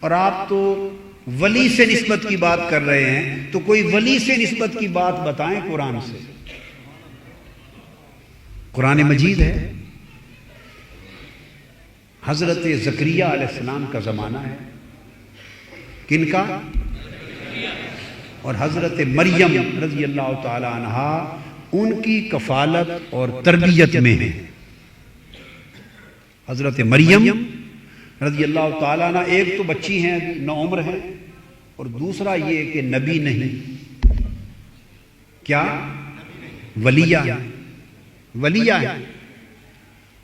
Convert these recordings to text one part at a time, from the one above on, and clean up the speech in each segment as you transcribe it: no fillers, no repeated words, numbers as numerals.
اور آپ تو ولی سے نسبت کی بات کر رہے ہیں، تو کوئی ولی سے نسبت کی بات بتائیں قرآن سے۔ قرآن مجید ہے، حضرت زکریا علیہ السلام کا زمانہ ہے، کن کا؟ اور حضرت مریم رضی اللہ تعالی عنہا ان کی کفالت اور تربیت میں ہے۔ حضرت مریم رضی اللہ تعالیٰ عنہ ایک تو بچی ہیں، ابھی نوعمر ہیں، اور دوسرا یہ کہ نبی نہیں، کیا؟ ولیہ ہے۔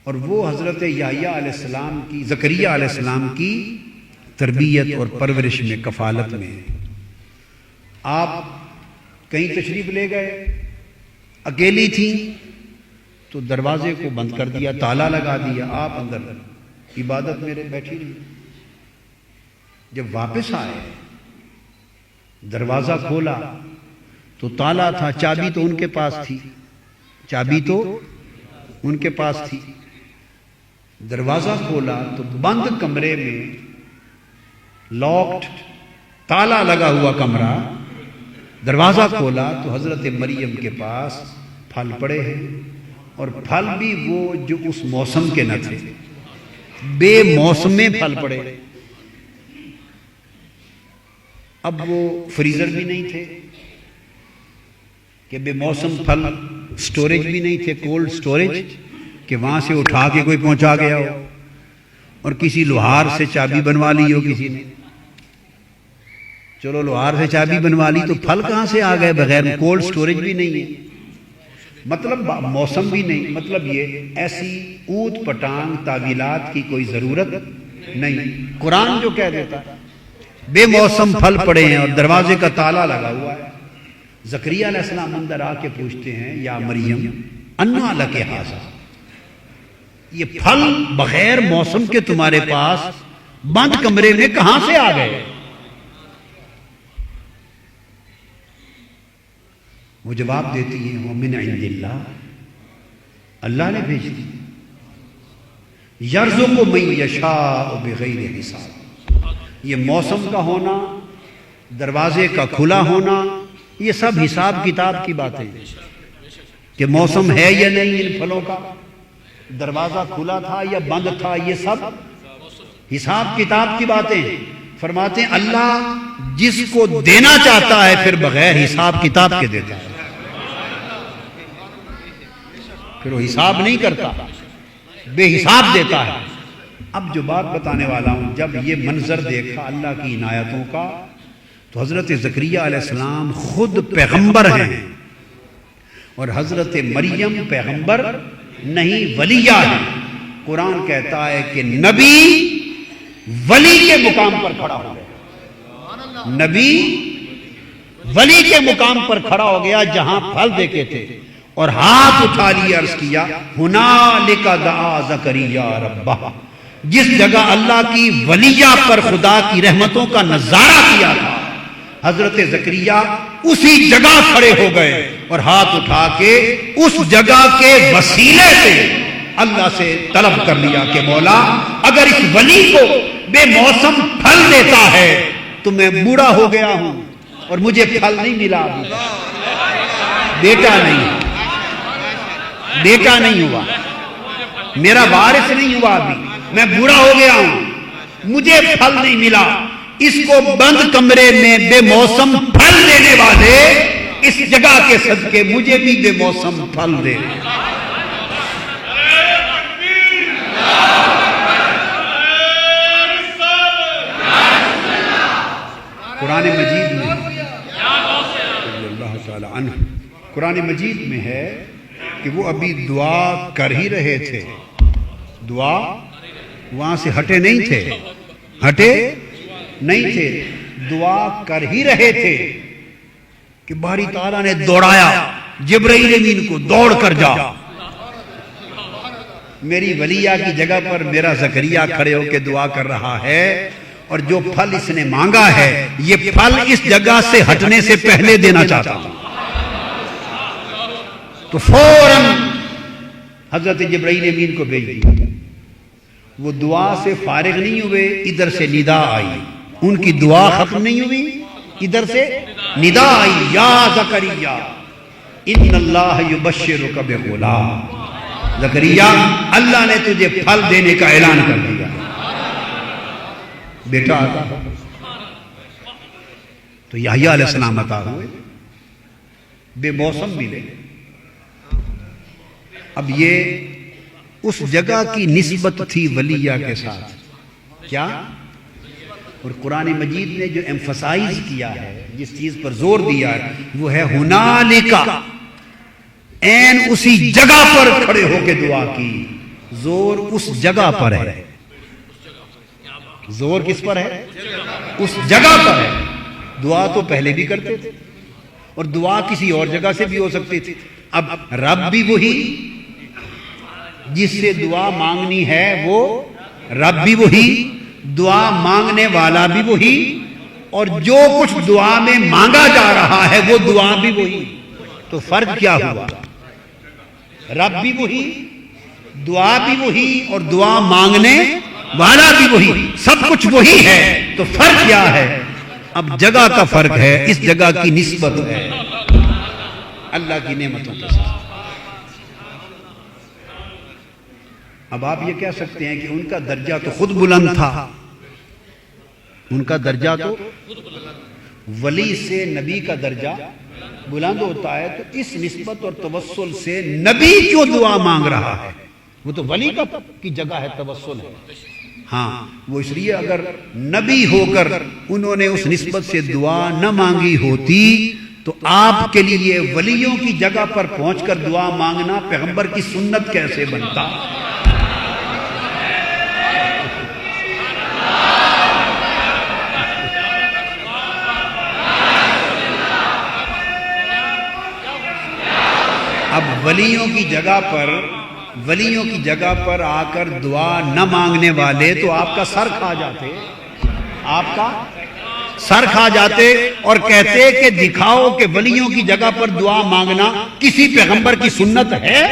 اور وہ حضرت یحییٰ علیہ السلام کی، زکریا علیہ السلام کی تربیت اور پرورش میں، کفالت میں ہے۔ آپ کہیں تشریف لے گئے، اکیلی تھیں تو دروازے کو بند کر دیا، تالا لگا دیا، آپ اندر عبادت میں بیٹھی رہی۔ جب واپس آئے، دروازہ کھولا تو تالا تھا، چابی تو ان کے پاس تھی، دروازہ کھولا تو بند کمرے میں، لاکڈ، تالا لگا ہوا کمرہ، دروازہ کھولا تو حضرت مریم کے پاس پھل پڑے ہیں، اور پھل بھی وہ جو اس موسم کے نہ تھے، بے موسم میں پھل پڑے۔ اب وہ فریزر بھی نہیں تھے کہ بے موسم پھل، سٹوریج بھی نہیں تھے، کولڈ سٹوریج کہ وہاں سے اٹھا کے کوئی پہنچا گیا ہو، اور کسی لوہار سے چابی بنوا لی ہو کسی نے۔ چلو لوہار سے چابی بنوا لی تو پھل کہاں سے آ گئے بغیر؟ کولڈ سٹوریج بھی نہیں ہے، مطلب موسم بھی نہیں، مطلب یہ ایسی اوت پٹانگ تعویلات کی کوئی ضرورت نہیں۔ قرآن جو کہہ دیتا ہے بے موسم پھل پڑے ہیں اور دروازے کا تالا لگا ہوا ہے۔ زکریا علیہ السلام اندر آ کے پوچھتے ہیں، یا مریم انا لک ھذا، یہ پھل بغیر موسم کے تمہارے پاس بند کمرے میں کہاں سے آ گئے؟ وہ جواب دیتی ہیں، وَمِنْ عِنْدِ اللَّهِ، اللہ نے بھیج دی، يَرْزُقُ مَن يَشَاءُ بِغَيْرِ حِسَابٍ۔ یہ موسم کا ہونا، دروازے کا کھلا ہونا، یہ سب حساب کتاب کی باتیں ہیں کہ موسم ہے یا نہیں ان پھلوں کا، دروازہ کھلا تھا یا بند تھا، یہ سب حساب کتاب کی باتیں ہیں۔ فرماتے ہیں اللہ جس کو دینا چاہتا ہے پھر بغیر حساب کتاب کے دیتا ہے، پھر وہ حساب نہیں کرتا، بے حساب دیتا ہے۔ اب جو بات بتانے والا ہوں، جب یہ منظر دیکھا اللہ کی عنایتوں کا، تو حضرت زکریا علیہ السلام خود پیغمبر ہیں، اور حضرت مریم پیغمبر نہیں ولیہ ہے۔ قرآن کہتا ہے کہ نبی ولی کے مقام پر کھڑا ہو گیا، نبی ولی کے مقام پر کھڑا ہو گیا، جہاں پھل دیکھے تھے، اور ہاتھ اٹھا لیا، عرض کیا ہنالک دعا زکریا ربہ، جس جگہ اللہ کی ولیہ پر خدا کی رحمتوں کا نظارہ کیا تھا، حضرت زکریا اسی جگہ کھڑے ہو گئے اور ہاتھ اٹھا کے اس جگہ کے وسیلے سے اللہ سے طلب کر لیا کہ مولا اگر اس ولی کو بے موسم پھل دیتا ہے تو میں بوڑھا ہو گیا ہوں اور مجھے پھل نہیں ملا، بیٹا نہیں ہوا، میرا وارث نہیں ہوا، ابھی میں بوڑھا ہو گیا ہوں، مجھے پھل نہیں ملا، اس کو بند کمرے میں بے موسم پھل دینے والے اس جگہ کے صدقے مجھے بھی بے موسم پھل دے۔ قرآن مجید میں اللہ تعالی عنہ، قرآن مجید میں ہے کہ وہ ابھی دعا کر ہی رہے تھے، دعا وہاں سے ہٹے نہیں تھے، دعا کر ہی رہے تھے کہ باری تعالیٰ نے دوڑایا جبرائیل امین کو، دوڑ کر جا، میری ولیہ کی جگہ پر میرا زکریا کھڑے ہو کے دعا کر رہا ہے، اور جو پھل اس نے مانگا ہے یہ پھل اس جگہ سے ہٹنے سے پہلے دینا چاہتا ہوں۔ تو فوراً حضرت جبرائیل امین کو بھیج دیا۔ وہ دعا سے فارغ نہیں ہوئے، ادھر سے ندا آئی، ان کی دعا ختم نہیں ہوئی، ادھر سے ندا آئی، یا زکریا ان اللہ یبشرک بغلام، زکریا اللہ نے تجھے پھل دینے کا اعلان کر دیا، بیٹا آتا۔ تو یحییٰ علیہ السلام عطا ہوئے، بے موسم ملے۔ اب یہ اس جگہ کی نسبت تھی ولیہ کے ساتھ، کیا؟ اور قرآن مجید نے جو ایمفسائز کیا ہے، جس چیز پر زور دیا ہے، وہ ہے ہنالکا، این اسی جگہ پر کھڑے ہو کے دعا کی۔ زور اس جگہ پر ہے، زور کس پر ہے؟ اس جگہ پر ہے۔ دعا تو پہلے بھی کرتے تھے، اور دعا کسی اور جگہ سے بھی ہو سکتی تھی۔ اب رب بھی وہی، جس سے دعا مانگنی ہے وہ رب بھی وہی، دعا مانگنے والا بھی وہی، اور جو کچھ دعا میں مانگا جا رہا ہے وہ دعا بھی وہی۔ تو فرق کیا ہوا؟ رب بھی وہی، دعا بھی وہی، اور دعا مانگنے والا بھی وہی، سب کچھ وہی ہے۔ تو فرق کیا ہے؟ اب جگہ کا فرق ہے، اس جگہ کی نسبت ہے اللہ کی نعمتوں کے ساتھ۔ اب آپ یہ کہہ سکتے ہیں کہ ان کا درجہ تو خود بلند تھا، ان کا درجہ تو ولی سے نبی کا درجہ بلند ہوتا ہے، تو اس نسبت اور توسل سے نبی کیوں دعا مانگ رہا ہے؟ وہ تو ولی کی جگہ ہے، توسل ہے۔ ہاں، وہ اس لیے اگر نبی ہو کر انہوں نے اس نسبت سے دعا نہ مانگی ہوتی تو آپ کے لیے ولیوں کی جگہ پر پہنچ کر دعا مانگنا پیغمبر کی سنت کیسے بنتا؟ اب ولیوں کی جگہ پر آ کر دعا نہ مانگنے والے تو آپ کا سر کھا جاتے، آپ کا سر کھا جاتے اور کہتے کہ دکھاؤ کہ ولیوں کی جگہ پر دعا مانگنا کسی پیغمبر کی سنت ہے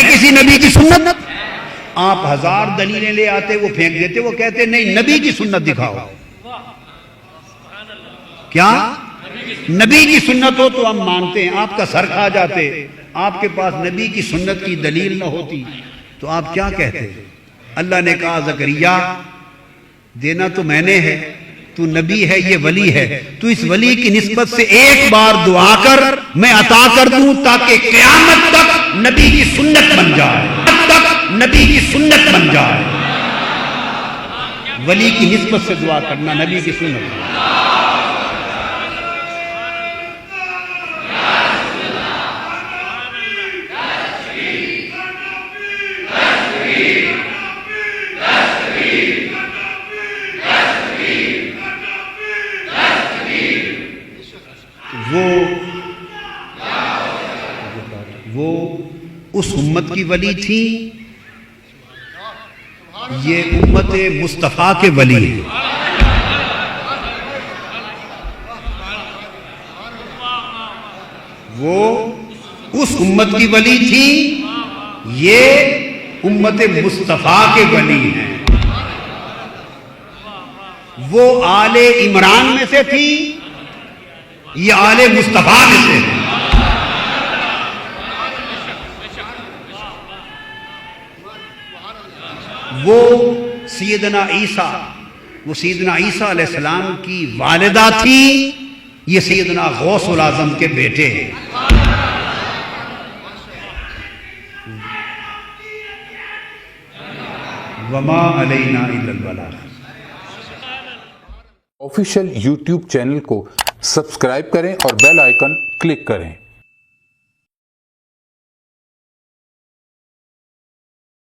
کسی نبی کی سنت؟ آپ ہزار دلیلیں لے آتے، وہ پھینک دیتے، وہ کہتے نہیں نبی کی سنت دکھاؤ۔ کیا نبی کی سنت ہو تو ہم مانتے ہیں، آپ کا سر کھا جاتے۔ آپ کے پاس نبی کی سنت کی دلیل نہ ہوتی تو آپ کیا کہتے؟ اللہ نے کہا زکریا دینا تو میں نے ہے، تو نبی ہے، یہ ولی ہے، تو اس ولی کی نسبت سے ایک بار دعا کر، میں عطا کر دوں تاکہ قیامت تک نبی کی سنت بن جائے۔ ولی کی نسبت سے دعا کرنا نبی کی سنت۔ وہ اس امت کی ولی تھی، یہ امت مصطفیٰ کے ولی ہیں۔ وہ اس امت کی ولی تھی، یہ امت مصطفیٰ کے ولی ہیں۔ وہ آل عمران میں سے تھی، یہ آل مصطفیٰ میں سے ہے۔ وہ سیدنا عیسیٰ علیہ السلام کی والدہ تھی، یہ سیدنا غوث العظم کے بیٹے ہیں۔ وما علینا الا البلاغ۔ آفیشیل یوٹیوب چینل کو سبسکرائب کریں اور بیل آئیکن کلک کریں۔